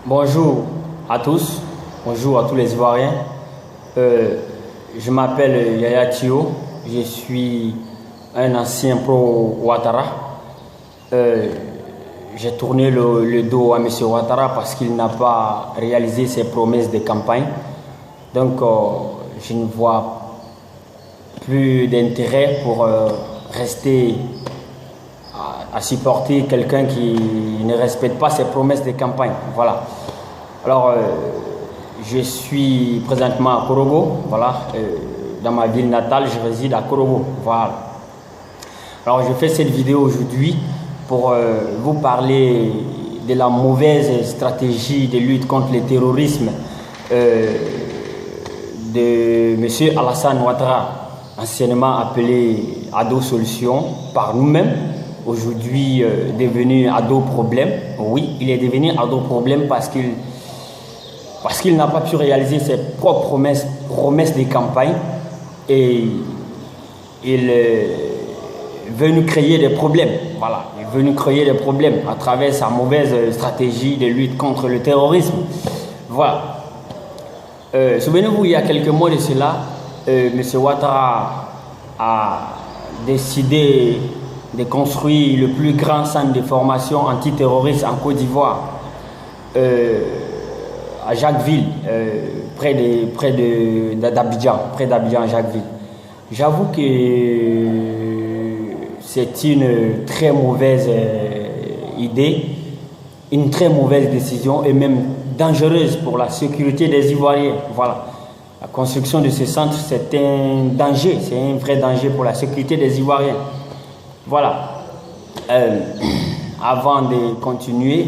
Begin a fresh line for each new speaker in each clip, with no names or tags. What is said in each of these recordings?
Bonjour à tous, bonjour à tous les Ivoiriens. Je m'appelle Yaya Thio, je suis un ancien pro Ouattara. J'ai tourné le dos à M. Ouattara parce qu'il n'a pas réalisé ses promesses de campagne. Donc je ne vois plus d'intérêt pour rester à supporter quelqu'un qui ne respecte pas ses promesses de campagne. Voilà. Alors, je suis présentement à Korogo. Voilà. Dans ma ville natale, je réside à Korogo. Voilà. Alors, je fais cette vidéo aujourd'hui pour vous parler de la mauvaise stratégie de lutte contre le terrorisme de M. Alassane Ouattara, anciennement appelé Ado Solution, par nous-mêmes. Aujourd'hui devenu Ado Problème. Oui, il est devenu Ado Problème parce qu'il n'a pas pu réaliser ses propres promesses de campagne et il veut nous créer des problèmes. Voilà, il veut nous créer des problèmes à travers sa mauvaise stratégie de lutte contre le terrorisme. Voilà. Souvenez-vous, il y a quelques mois de cela, M. Ouattara a décidé de construire le plus grand centre de formation antiterroriste en Côte d'Ivoire, à Jacquesville, près d'Abidjan, à Jacquesville. J'avoue que c'est une très mauvaise idée, une très mauvaise décision et même dangereuse pour la sécurité des Ivoiriens. Voilà. La construction de ce centre, c'est un danger, c'est un vrai danger pour la sécurité des Ivoiriens. Voilà. Avant de continuer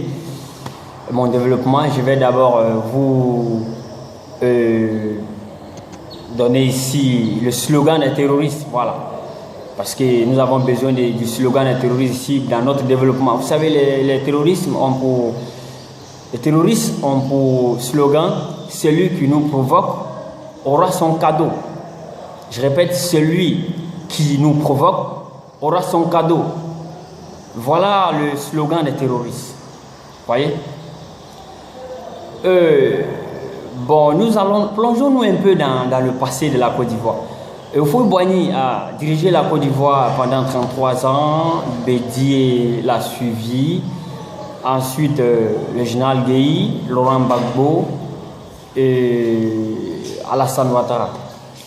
mon développement, je vais d'abord vous donner ici le slogan des terroristes. Voilà. Parce que nous avons besoin du slogan des terroristes ici dans notre développement. Vous savez, les terroristes ont pour slogan « Celui qui nous provoque aura son cadeau ». Je répète, celui qui nous provoque aura son cadeau. Voilà le slogan des terroristes. Voyez? Bon, plongeons-nous un peu dans le passé de la Côte d'Ivoire. Houphouët-Boigny a dirigé la Côte d'Ivoire pendant 33 ans. Bédié l'a suivi. Ensuite, le général Gueye, Laurent Gbagbo et Alassane Ouattara.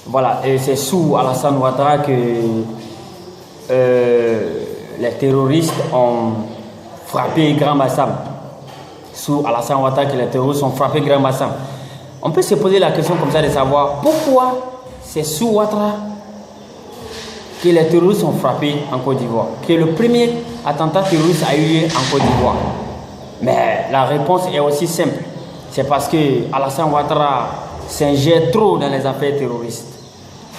Voilà, et c'est sous Alassane Ouattara que les terroristes ont frappé Grand Bassam. Sous Alassane Ouattara que les terroristes ont frappé Grand Bassam. On peut se poser la question comme ça de savoir pourquoi c'est sous Ouattara que les terroristes ont frappé en Côte d'Ivoire, que le premier attentat terroriste a eu lieu en Côte d'Ivoire. Mais la réponse est aussi simple. C'est parce que Alassane Ouattara s'ingère trop dans les affaires terroristes.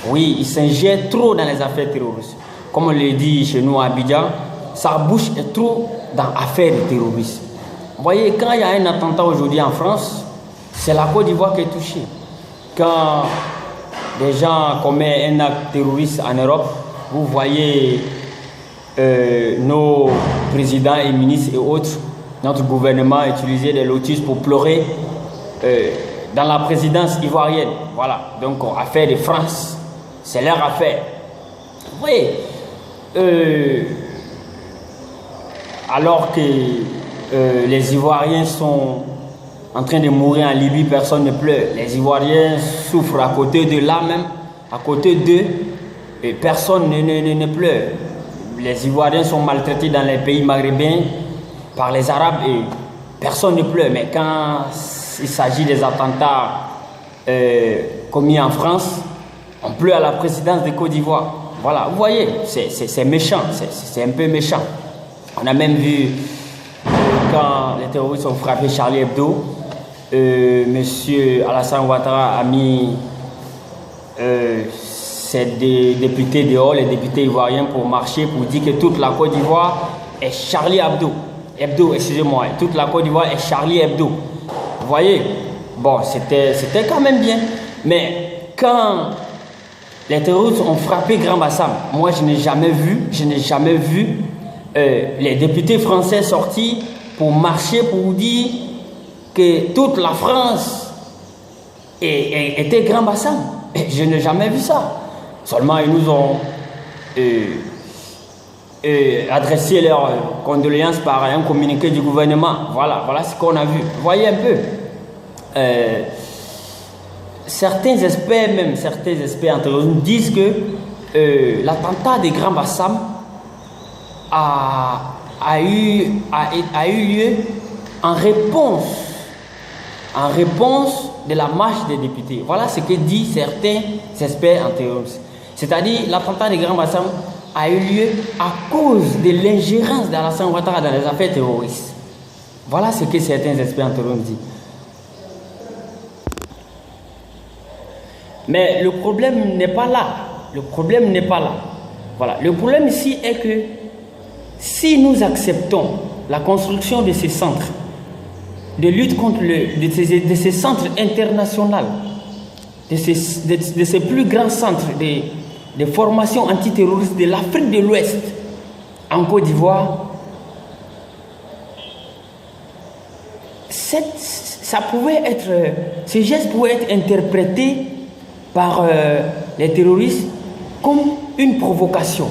Oui, il s'ingère trop dans les affaires terroristes. Comme on le dit chez nous à Abidjan, sa bouche est trop dans l'affaire de terrorisme. Vous voyez, quand il y a un attentat aujourd'hui en France, c'est la Côte d'Ivoire qui est touchée. Quand des gens commettent un acte terroriste en Europe, vous voyez nos présidents et ministres et autres, notre gouvernement utiliser des lotus pour pleurer dans la présidence ivoirienne. Voilà, donc affaire de France, c'est leur affaire. Vous voyez, alors que les Ivoiriens sont en train de mourir en Libye, personne ne pleure. Les Ivoiriens souffrent à côté de là même, à côté d'eux, et personne ne pleure. Les Ivoiriens sont maltraités dans les pays maghrébins par les Arabes et personne ne pleure. Mais quand il s'agit des attentats commis en France, on pleure à la présidence de Côte d'Ivoire. Voilà, vous voyez, c'est méchant, c'est un peu méchant. On a même vu quand les terroristes ont frappé Charlie Hebdo, Monsieur Alassane Ouattara a mis ses députés dehors, les députés ivoiriens, pour marcher, pour dire que toute la Côte d'Ivoire est Charlie Hebdo. Excusez-moi, toute la Côte d'Ivoire est Charlie Hebdo. Vous voyez, bon, c'était quand même bien. Mais quand les terroristes ont frappé Grand Bassam, moi je n'ai jamais vu les députés français sortis pour marcher, pour dire que toute la France était Grand Bassam. Je n'ai jamais vu ça. Seulement, ils nous ont adressé leurs condoléances par un communiqué du gouvernement. Voilà ce qu'on a vu. Vous voyez un peu. Certains experts en terrorisme disent que l'attentat des Grand Bassam a eu lieu en réponse de la marche des députés. Voilà ce que disent certains experts en terrorisme. C'est-à-dire, l'attentat des Grand Bassam a eu lieu à cause de l'ingérence d'Alassane Ouattara dans les affaires terroristes. Voilà ce que certains experts en terrorisme disent. Mais le problème n'est pas là. Voilà. Le problème ici est que si nous acceptons la construction de ces centres de lutte contre de ces centres internationaux, de ces plus grands centres de formation antiterroriste de l'Afrique de l'Ouest en Côte d'Ivoire, ce geste pouvait être interprété par les terroristes comme une provocation.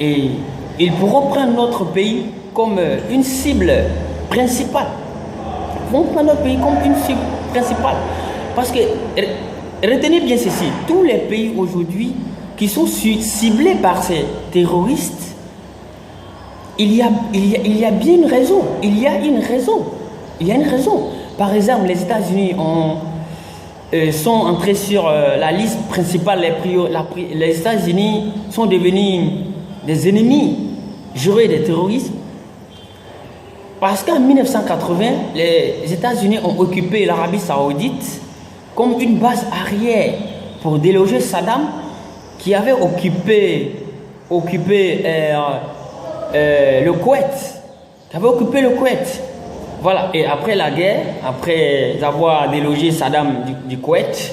Et ils pourront prendre notre pays comme une cible principale. Parce que, retenez bien ceci, tous les pays aujourd'hui qui sont ciblés par ces terroristes, il y a bien une raison. Il y a une raison. Par exemple, les États-Unis sont entrés sur la liste principale. Les États-Unis sont devenus des ennemis jurés des terroristes. Parce qu'en 1980, les États-Unis ont occupé l'Arabie Saoudite comme une base arrière pour déloger Saddam, qui avait occupé le Koweït. Voilà. Et après la guerre, après avoir délogé Saddam du Koweït,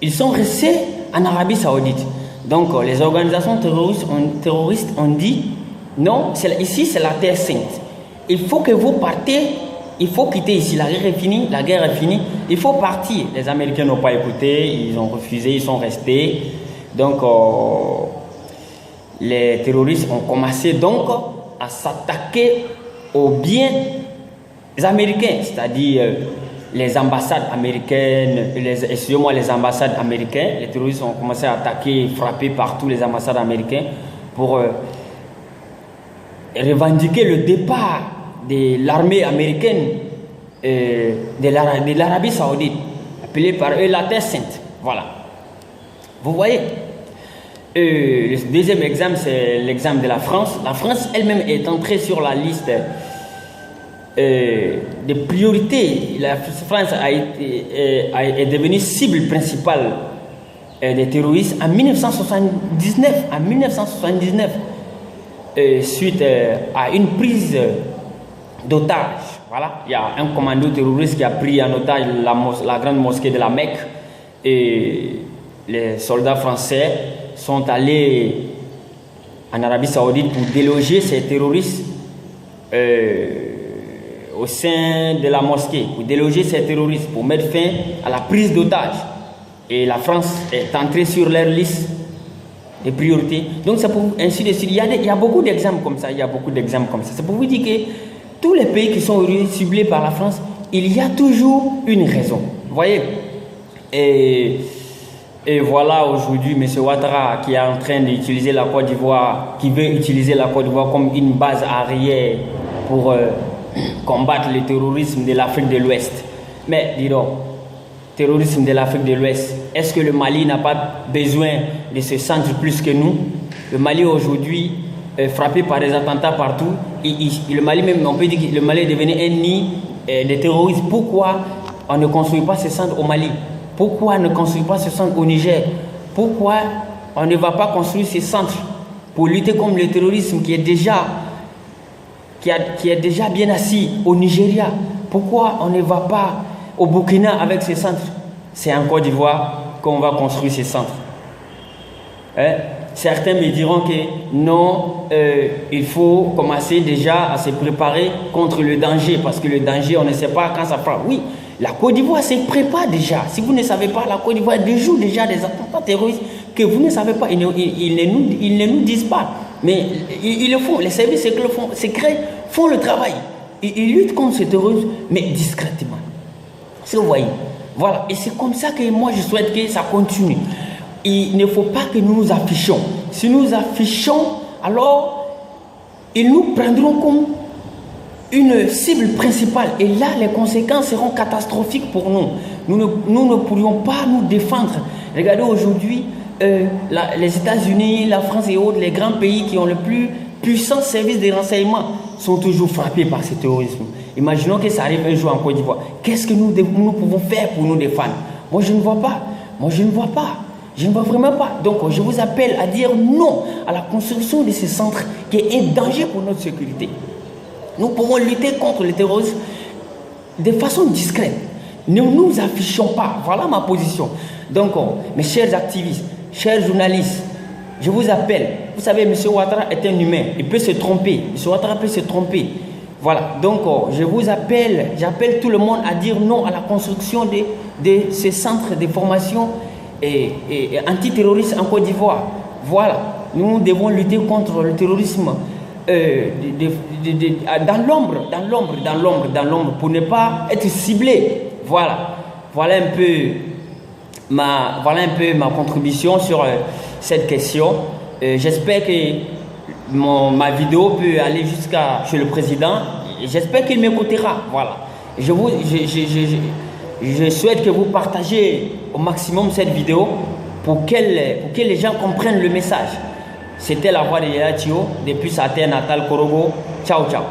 ils sont restés en Arabie Saoudite. Donc les organisations terroristes ont dit non, ici c'est la terre sainte. Il faut que vous partez, il faut quitter ici. La guerre est finie, il faut partir. Les Américains n'ont pas écouté, ils ont refusé, ils sont restés. Donc les terroristes ont commencé donc à s'attaquer aux biens américains, c'est-à-dire les ambassades américaines, les ambassades américaines. Les terroristes ont commencé à attaquer, frapper partout les ambassades américaines pour revendiquer le départ de l'armée américaine de l'Arabie Saoudite, appelée par eux la Terre Sainte. Voilà. Vous voyez. Le deuxième exemple, c'est l'exemple de la France. La France elle-même est entrée sur la liste des priorités. La France est devenue cible principale des terroristes en 1979. Suite à une prise d'otage. Voilà. Il y a un commando terroriste qui a pris en otage la grande mosquée de la Mecque, et les soldats français sont allés en Arabie Saoudite pour déloger ces terroristes au sein de la mosquée, pour mettre fin à la prise d'otage. Et la France est entrée sur leur liste des priorités. Donc c'est pour ainsi de suite. Il y a beaucoup d'exemples comme ça. C'est pour vous dire que tous les pays qui sont ciblés par la France, il y a toujours une raison. Vous voyez. Et voilà aujourd'hui M. Ouattara qui est en train d'utiliser la Côte d'Ivoire, qui veut utiliser la Côte d'Ivoire comme une base arrière pour combattre le terrorisme de l'Afrique de l'Ouest. Mais dis donc, terrorisme de l'Afrique de l'Ouest, est-ce que le Mali n'a pas besoin de ce centre plus que nous? Le Mali aujourd'hui est frappé par des attentats partout. Le Mali même, on peut dire que le Mali est devenu un nid des terroristes. Pourquoi on ne construit pas ce centre au Mali? Pourquoi on ne construit pas ce centre au Niger? Pourquoi on ne va pas construire ce centre pour lutter contre le terrorisme qui est déjà bien assis au Nigeria? Pourquoi on ne va pas au Burkina avec ces centres? C'est en Côte d'Ivoire qu'on va construire ces centres. Certains me diront que non, il faut commencer déjà à se préparer contre le danger, parce que le danger, on ne sait pas quand ça frappe. Oui, la Côte d'Ivoire se prépare déjà. Si vous ne savez pas, la Côte d'Ivoire déjoue déjà des attentats terroristes que vous ne savez pas. Ils ne nous disent pas. Mais ils le font. Les services secrets font le travail. Ils luttent contre ce terrorisme, mais discrètement. Si vous voyez. Voilà. Et c'est comme ça que moi, je souhaite que ça continue. Il ne faut pas que nous nous affichons. Si nous nous affichons, alors ils nous prendront comme une cible principale. Et là, les conséquences seront catastrophiques pour nous. Nous ne pourrions pas nous défendre. Regardez aujourd'hui, les États-Unis, la France et autres, les grands pays qui ont le plus puissant service de renseignement sont toujours frappés par ce terrorisme. Imaginons que ça arrive un jour en Côte d'Ivoire. Qu'est-ce que nous pouvons faire pour nous défendre? Moi, je ne vois pas. Moi, je ne vois pas. Je ne vois vraiment pas. Donc, je vous appelle à dire non à la construction de ces centres qui est un danger pour notre sécurité. Nous pouvons lutter contre le terrorisme de façon discrète. Ne nous affichons pas. Voilà ma position. Donc, mes chers activistes, chers journalistes, je vous appelle. Vous savez, M. Ouattara est un humain. Il peut se tromper. M. Ouattara peut se tromper. Voilà. Donc, je vous appelle. J'appelle tout le monde à dire non à la construction de ces centres de formation et antiterroristes en Côte d'Ivoire. Voilà. Nous devons lutter contre le terrorisme dans l'ombre, pour ne pas être ciblé. Voilà. Voilà un peu ma contribution sur cette question. J'espère que ma vidéo peut aller jusqu'à chez le président. J'espère qu'il m'écoutera. Voilà. Je souhaite que vous partagez au maximum cette vidéo pour que les gens comprennent le message. C'était la voix de Yaya Thio depuis sa terre natale Korogo. Ciao, ciao.